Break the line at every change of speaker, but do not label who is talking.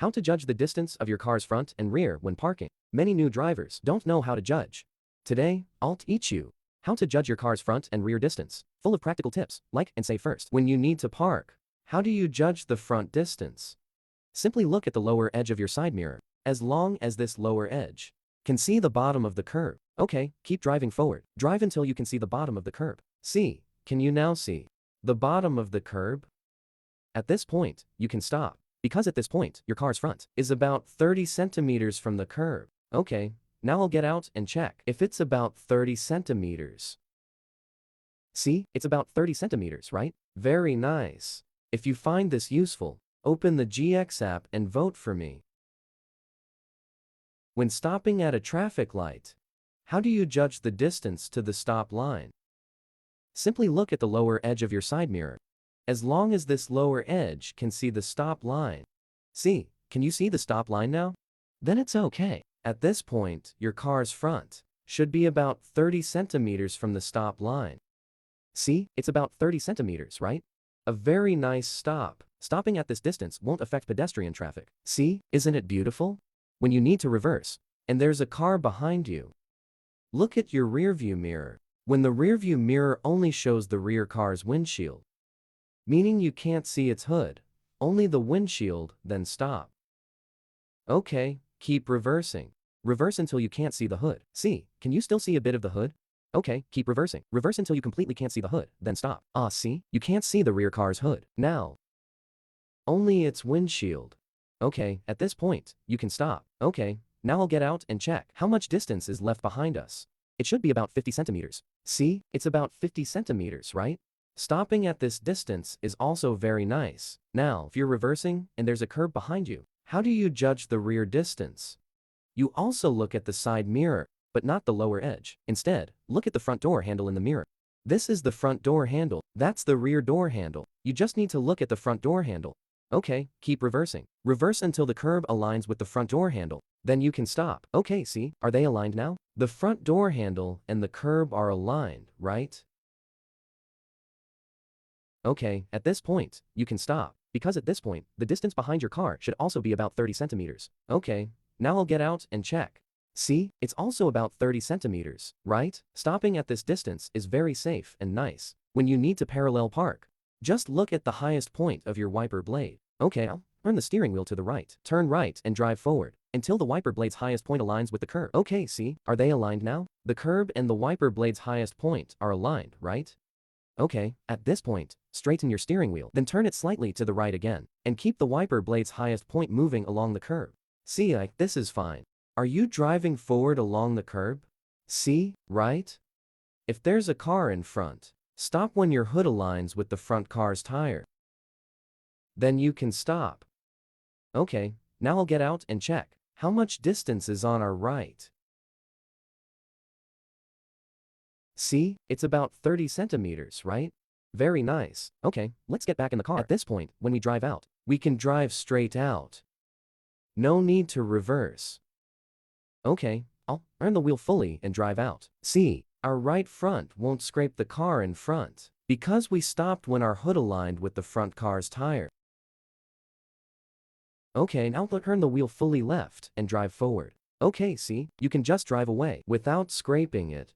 How to judge the distance of your car's front and rear when parking. Many new drivers don't know how to judge. Today, I'll teach you how to judge your car's front and rear distance, full of practical tips, like and say first. When you need to park, how do you judge the front distance? Simply look at the lower edge of your side mirror. As long as this lower edge can see the bottom of the curb. Okay, keep driving forward. Drive until you can see the bottom of the curb. See, can you now see the bottom of the curb? At this point, you can stop. Because at this point, your car's front is about 30 centimeters from the curb. Okay, now I'll get out and check if it's about 30 centimeters. See, it's about 30 centimeters, right? Very nice. If you find this useful, open the GX app and vote for me. When stopping at a traffic light, how do you judge the distance to the stop line? Simply look at the lower edge of your side mirror. As long as this lower edge can see the stop line. See, can you see the stop line now? Then it's okay. At this point, your car's front should be about 30 centimeters from the stop line. See, it's about 30 centimeters, right? A very nice stop. Stopping at this distance won't affect pedestrian traffic. See, isn't it beautiful? When you need to reverse, and there's a car behind you, look at your rearview mirror. When the rearview mirror only shows the rear car's windshield, meaning you can't see its hood, only the windshield, then stop. Okay, keep reversing. Reverse until you can't see the hood. See, can you still see a bit of the hood? Okay, keep reversing. Reverse until you completely can't see the hood, then stop. See, you can't see the rear car's hood. Now, only its windshield. Okay, at this point, you can stop. Okay, now I'll get out and check how much distance is left behind us. It should be about 50 centimeters. See, it's about 50 centimeters, right? Stopping at this distance is also very nice. Now, if you're reversing and there's a curb behind you, how do you judge the rear distance? You also look at the side mirror, but not the lower edge. Instead, look at the front door handle in the mirror. This is the front door handle. That's the rear door handle. You just need to look at the front door handle. Okay, keep reversing. Reverse until the curb aligns with the front door handle. Then you can stop. Okay, see, are they aligned now? The front door handle and the curb are aligned, right? Okay, at this point, you can stop. Because at this point, the distance behind your car should also be about 30 centimeters. Okay, now I'll get out and check. See, it's also about 30 centimeters, right? Stopping at this distance is very safe and nice. When you need to parallel park, just look at the highest point of your wiper blade. Okay, I'll turn the steering wheel to the right. Turn right and drive forward until the wiper blade's highest point aligns with the curb. Okay, see, are they aligned now? The curb and the wiper blade's highest point are aligned, right? Okay, at this point, straighten your steering wheel, then turn it slightly to the right again, and keep the wiper blade's highest point moving along the curb. See, this is fine. Are you driving forward along the curb? See, right? If there's a car in front, stop when your hood aligns with the front car's tire. Then you can stop. Okay, now I'll get out and check how much distance is on our right. See, it's about 30 centimeters, right? Very nice. Okay, let's get back in the car. At this point, when we drive out, we can drive straight out. No need to reverse. Okay, I'll turn the wheel fully and drive out. See, our right front won't scrape the car in front because we stopped when our hood aligned with the front car's tire. Okay, now turn the wheel fully left and drive forward. Okay, see, you can just drive away without scraping it.